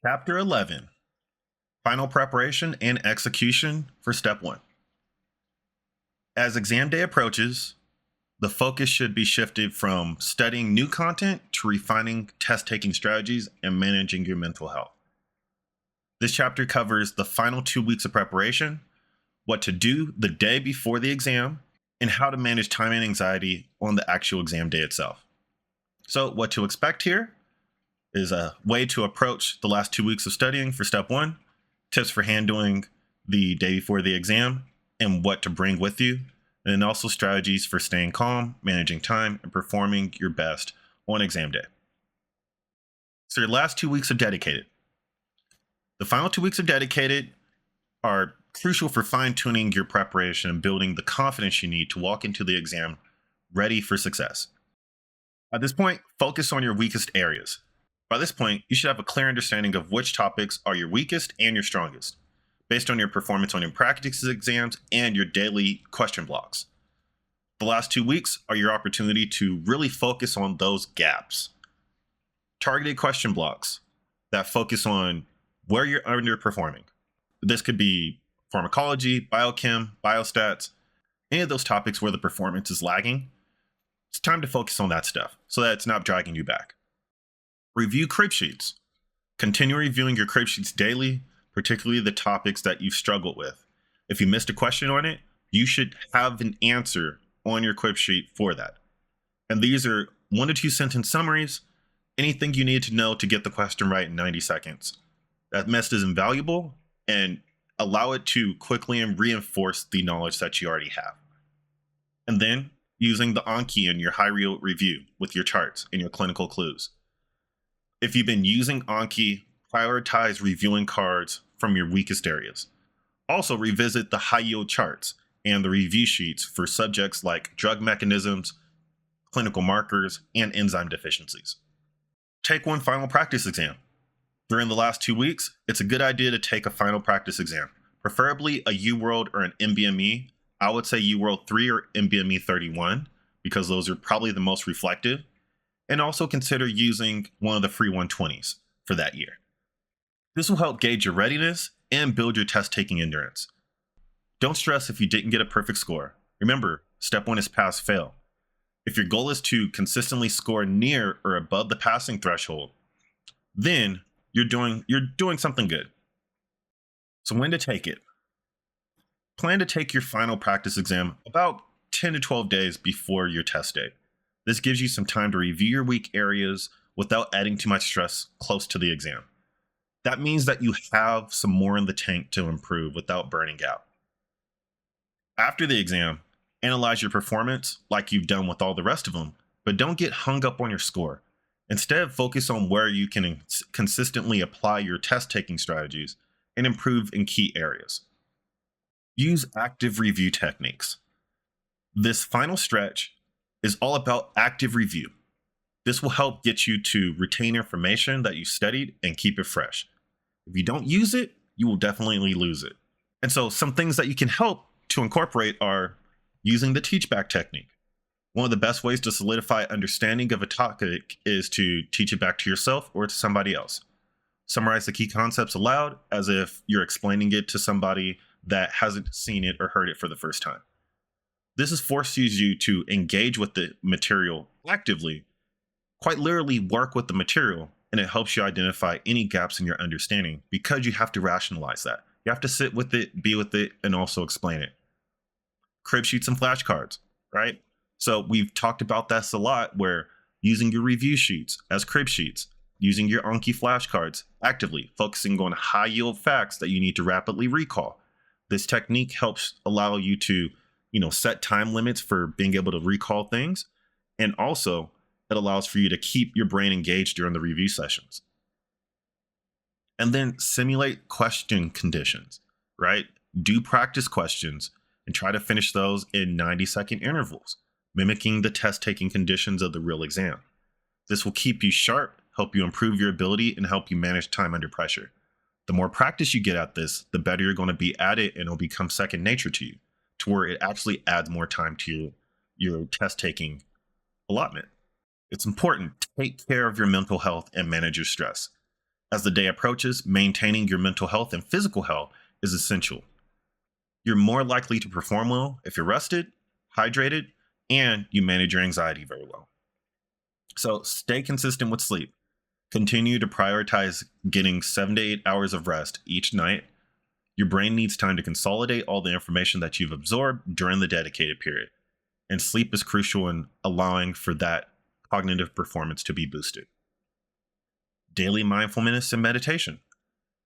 Chapter 11, Final Preparation and Execution for Step 1. As exam day approaches, the focus should be shifted from studying new content to refining test taking strategies and managing your mental health. This chapter covers the final 2 weeks of preparation, what to do the day before the exam, and how to manage time and anxiety on the actual exam day itself. So, what to expect here is a way to approach the last 2 weeks of studying for Step 1, tips for handling the day before the exam, and what to bring with you, and also strategies for staying calm, managing time, and performing your best on exam day. So your last 2 weeks are dedicated. The final 2 weeks of dedicated are crucial for fine-tuning your preparation and building the confidence you need to walk into the exam ready for success. At this point, focus on your weakest areas. By this point, you should have a clear understanding of which topics are your weakest and your strongest, based on your performance on your practice exams and your daily question blocks. The last 2 weeks are your opportunity to really focus on those gaps. Targeted question blocks that focus on where you're underperforming. This could be pharmacology, biochem, biostats, any of those topics where the performance is lagging. It's time to focus on that stuff so that it's not dragging you back. Review crib sheets. Continue reviewing your crib sheets daily, particularly the topics that you've struggled with. If you missed a question on it, you should have an answer on your crib sheet for that. And these are 1 to 2 sentence summaries, anything you need to know to get the question right in 90 seconds. That method is invaluable and allow it to quickly and reinforce the knowledge that you already have. And then using the Anki in your high reel review with your charts and your clinical clues. If you've been using Anki, prioritize reviewing cards from your weakest areas. Also revisit the high yield charts and the review sheets for subjects like drug mechanisms, clinical markers, and enzyme deficiencies. Take one final practice exam. During the last 2 weeks, it's a good idea to take a final practice exam, preferably a UWorld or an NBME. I would say UWorld 3 or NBME 31 because those are probably the most reflective. And also consider using one of the free 120s for that year. This will help gauge your readiness and build your test-taking endurance. Don't stress if you didn't get a perfect score. Remember, Step 1 is pass-fail. If your goal is to consistently score near or above the passing threshold, then you're doing something good. So when to take it? Plan to take your final practice exam about 10 to 12 days before your test date. This gives you some time to review your weak areas without adding too much stress close to the exam. That means that you have some more in the tank to improve without burning out. After the exam, analyze your performance like you've done with all the rest of them, but don't get hung up on your score. Instead, focus on where you can consistently apply your test-taking strategies and improve in key areas. Use active review techniques. This final stretch is all about active review. This will help get you to retain information that you studied and keep it fresh. If you don't use it, you will definitely lose it. And so some things that you can help to incorporate are using the teach back technique. One of the best ways to solidify understanding of a topic is to teach it back to yourself or to somebody else. Summarize the key concepts aloud as if you're explaining it to somebody that hasn't seen it or heard it for the first time. This forces you to engage with the material actively, quite literally work with the material, and it helps you identify any gaps in your understanding because you have to rationalize that. You have to sit with it, be with it, and also explain it. Crib sheets and flashcards, right? So we've talked about this a lot where using your review sheets as crib sheets, using your Anki flashcards actively, focusing on high yield facts that you need to rapidly recall. This technique helps allow you to set time limits for being able to recall things. And also it allows for you to keep your brain engaged during the review sessions. And then simulate question conditions, right? Do practice questions and try to finish those in 90-second intervals, mimicking the test-taking conditions of the real exam. This will keep you sharp, help you improve your ability, and help you manage time under pressure. The more practice you get at this, the better you're going to be at it, and it'll become second nature to you, to where it actually adds more time to your test-taking allotment. It's important to take care of your mental health and manage your stress. As the day approaches, maintaining your mental health and physical health is essential. You're more likely to perform well if you're rested, hydrated, and you manage your anxiety very well. So stay consistent with sleep. Continue to prioritize getting 7 to 8 hours of rest each night. Your brain needs time to consolidate all the information that you've absorbed during the dedicated period. And sleep is crucial in allowing for that cognitive performance to be boosted. Daily mindfulness and meditation.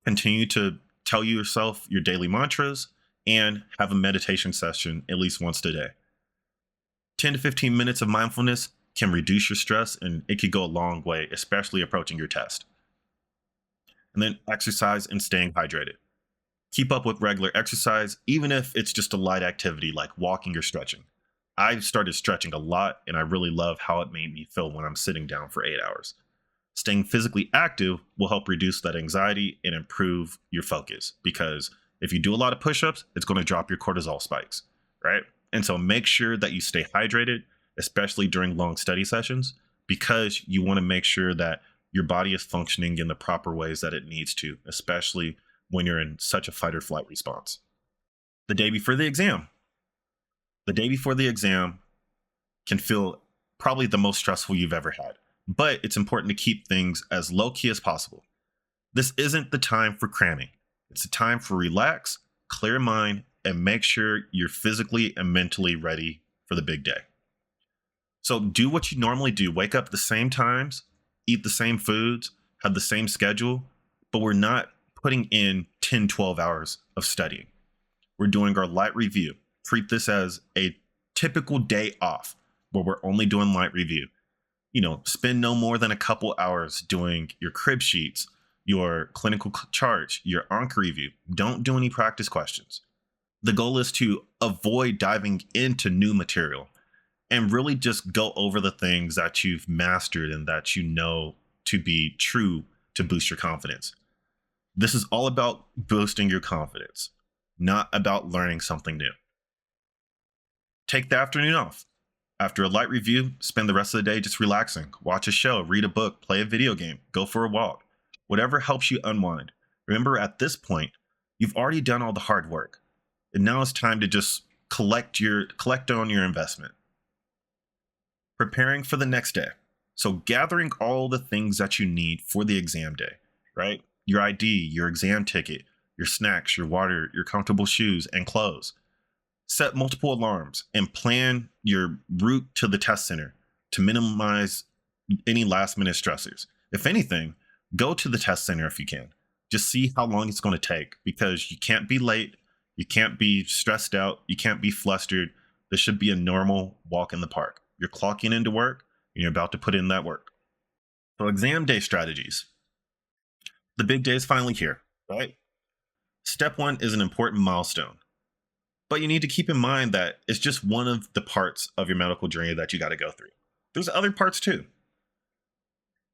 Continue to tell yourself your daily mantras and have a meditation session at least once a day. 10 to 15 minutes of mindfulness can reduce your stress, and it could go a long way, especially approaching your test. And then exercise and staying hydrated. Keep up with regular exercise, even if it's just a light activity like walking or stretching. I started stretching a lot, and I really love how it made me feel when I'm sitting down for 8 hours. Staying physically active will help reduce that anxiety and improve your focus, because if you do a lot of push-ups, it's going to drop your cortisol spikes, right? And so make sure that you stay hydrated, especially during long study sessions, because you want to make sure that your body is functioning in the proper ways that it needs to, especially when you're in such a fight or flight response. The day before the exam. The day before the exam can feel probably the most stressful you've ever had, but it's important to keep things as low key as possible. This isn't the time for cramming. It's a time for relax, clear mind, and make sure you're physically and mentally ready for the big day. So do what you normally do. Wake up at the same times, eat the same foods, have the same schedule, but we're not putting in 10, 12 hours of studying. We're doing our light review. Treat this as a typical day off where we're only doing light review. Spend no more than a couple hours doing your crib sheets, your clinical charts, your onc review. Don't do any practice questions. The goal is to avoid diving into new material and really just go over the things that you've mastered and that you know to be true to boost your confidence. This is all about boosting your confidence, not about learning something new. Take the afternoon off. After a light review, spend the rest of the day just relaxing. Watch a show, read a book, play a video game, go for a walk. Whatever helps you unwind. Remember, at this point, you've already done all the hard work. And now it's time to just collect on your investment. Preparing for the next day. So gathering all the things that you need for the exam day, right? Your ID, your exam ticket, your snacks, your water, your comfortable shoes, and clothes. Set multiple alarms and plan your route to the test center to minimize any last minute stressors. If anything, go to the test center if you can. Just see how long it's going to take, because you can't be late. You can't be stressed out. You can't be flustered. This should be a normal walk in the park. You're clocking into work and you're about to put in that work. So exam day strategies. The big day is finally here, right? Step 1 is an important milestone. But you need to keep in mind that it's just one of the parts of your medical journey that you got to go through. There's other parts too.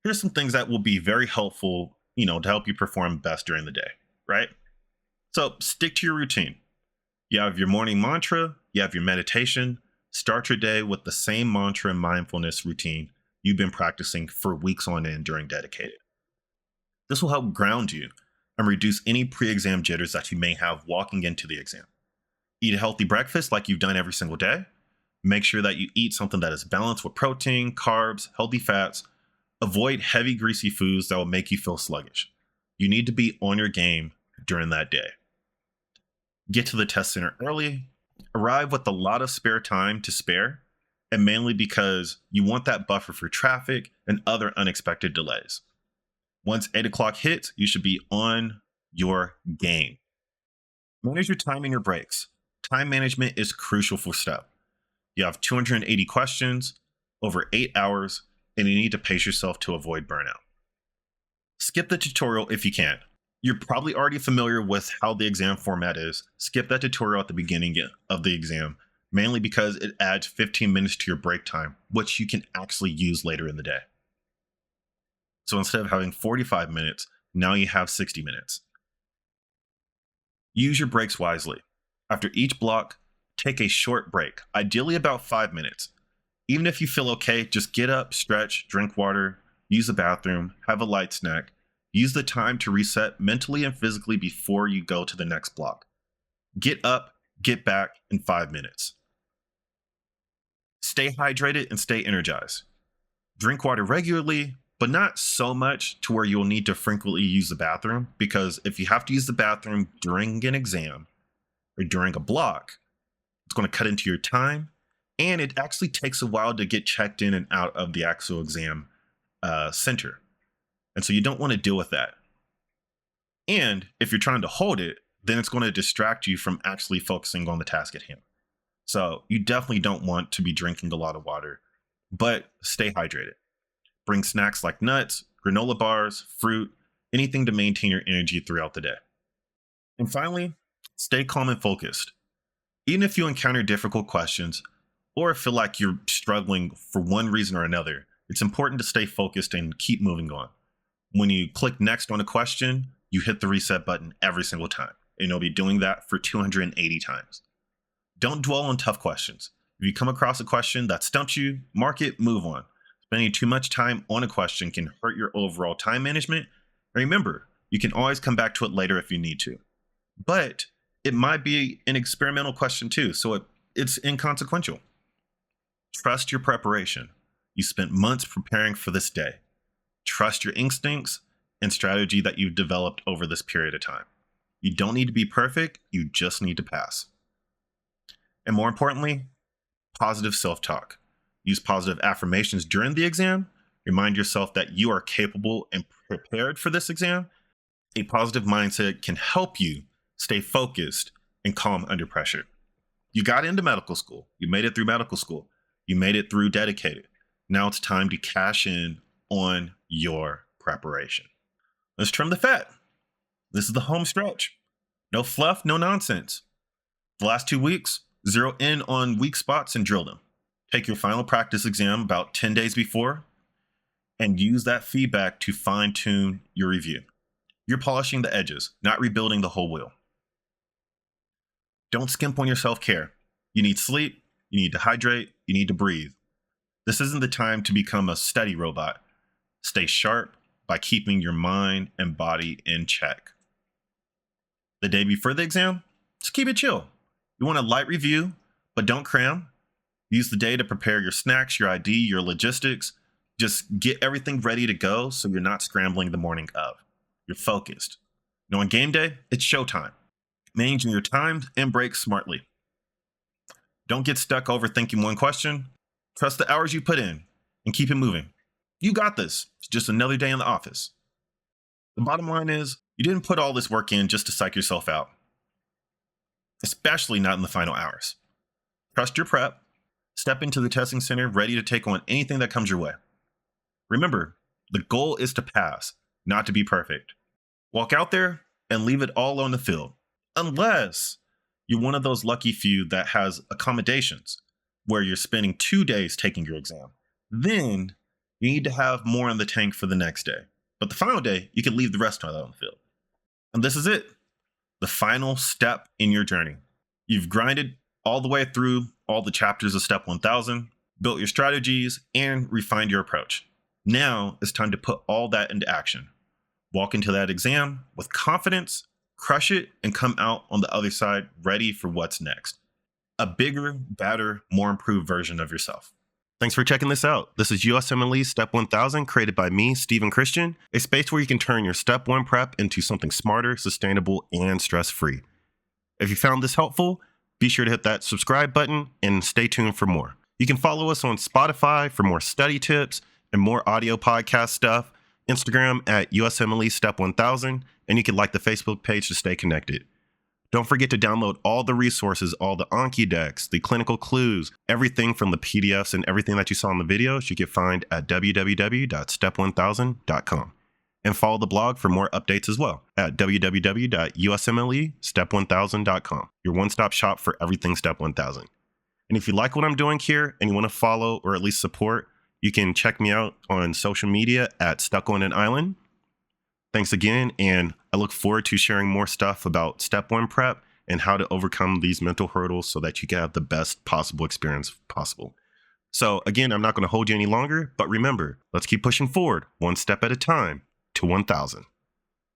Here's some things that will be very helpful, to help you perform best during the day, right? So stick to your routine. You have your morning mantra, you have your meditation. Start your day with the same mantra and mindfulness routine you've been practicing for weeks on end during dedicated. This will help ground you and reduce any pre-exam jitters that you may have walking into the exam. Eat a healthy breakfast like you've done every single day. Make sure that you eat something that is balanced with protein, carbs, healthy fats. Avoid heavy, greasy foods that will make you feel sluggish. You need to be on your game during that day. Get to the test center early. Arrive with a lot of spare time to spare, and mainly because you want that buffer for traffic and other unexpected delays. Once 8 o'clock hits, you should be on your game. Manage your time and your breaks. Time management is crucial for STEP. You have 280 questions, over 8 hours, and you need to pace yourself to avoid burnout. Skip the tutorial if you can. You're probably already familiar with how the exam format is. Skip that tutorial at the beginning of the exam, mainly because it adds 15 minutes to your break time, which you can actually use later in the day. So instead of having 45 minutes, now you have 60 minutes. Use your breaks wisely. After each block, take a short break, ideally about 5 minutes. Even if you feel okay, just get up, stretch, drink water, use the bathroom, have a light snack. Use the time to reset mentally and physically before you go to the next block. Get up, get back in 5 minutes. Stay hydrated and stay energized. Drink water regularly, but not so much to where you'll need to frequently use the bathroom, because if you have to use the bathroom during an exam or during a block, it's going to cut into your time, and it actually takes a while to get checked in and out of the actual exam center. And so you don't want to deal with that. And if you're trying to hold it, then it's going to distract you from actually focusing on the task at hand. So you definitely don't want to be drinking a lot of water, but stay hydrated. Bring snacks like nuts, granola bars, fruit, anything to maintain your energy throughout the day. And finally, stay calm and focused. Even if you encounter difficult questions or feel like you're struggling for one reason or another, it's important to stay focused and keep moving on. When you click next on a question, you hit the reset button every single time, and you'll be doing that for 280 times. Don't dwell on tough questions. If you come across a question that stumps you, mark it, move on. Spending too much time on a question can hurt your overall time management. And remember, you can always come back to it later if you need to. But it might be an experimental question too, so it's inconsequential. Trust your preparation. You spent months preparing for this day. Trust your instincts and strategy that you've developed over this period of time. You don't need to be perfect, you just need to pass. And more importantly, positive self-talk. Use positive affirmations during the exam. Remind yourself that you are capable and prepared for this exam. A positive mindset can help you stay focused and calm under pressure. You got into medical school. You made it through medical school. You made it through dedicated. Now it's time to cash in on your preparation. Let's trim the fat. This is the home stretch. No fluff, no nonsense. The last 2 weeks, zero in on weak spots and drill them. Take your final practice exam about 10 days before and use that feedback to fine-tune your review. You're polishing the edges, not rebuilding the whole wheel. Don't skimp on your self-care. You need sleep, you need to hydrate, you need to breathe. This isn't the time to become a study robot. Stay sharp by keeping your mind and body in check. The day before the exam, just keep it chill. You want a light review, but don't cram. Use the day to prepare your snacks, your ID, your logistics. Just get everything ready to go so you're not scrambling the morning of. You're focused. On game day, it's showtime. Managing your time and breaks smartly. Don't get stuck overthinking one question. Trust the hours you put in and keep it moving. You got this. It's just another day in the office. The bottom line is, you didn't put all this work in just to psych yourself out, especially not in the final hours. Trust your prep. Step into the testing center ready to take on anything that comes your way. Remember, the goal is to pass, not to be perfect. Walk out there and leave it all on the field, unless you're one of those lucky few that has accommodations where you're spending 2 days taking your exam. Then you need to have more in the tank for the next day. But the final day, you can leave the rest of it on the field. And this is it, the final step in your journey. You've grinded all the way through all the chapters of Step 1000, built your strategies, and refined your approach. Now it's time to put all that into action. Walk into that exam with confidence, crush it, and come out on the other side ready for what's next. A bigger, better, more improved version of yourself. Thanks for checking this out. This is USMLE Step 1000, created by me, Stephen Christian, a space where you can turn your Step 1 prep into something smarter, sustainable, and stress-free. If you found this helpful, be sure to hit that subscribe button and stay tuned for more. You can follow us on Spotify for more study tips and more audio podcast stuff, Instagram at USMLE Step 1000, and you can like the Facebook page to stay connected. Don't forget to download all the resources, all the Anki decks, the clinical clues, everything from the PDFs and everything that you saw in the videos you can find at www.step1000.com. And follow the blog for more updates as well at www.usmlestep1000.com, your one-stop shop for everything Step 1000. And if you like what I'm doing here and you want to follow or at least support, you can check me out on social media at Stuck on an Island. Thanks again, and I look forward to sharing more stuff about Step 1 prep and how to overcome these mental hurdles so that you can have the best possible experience possible. So again, I'm not going to hold you any longer, but remember, let's keep pushing forward one step at a time to 1000.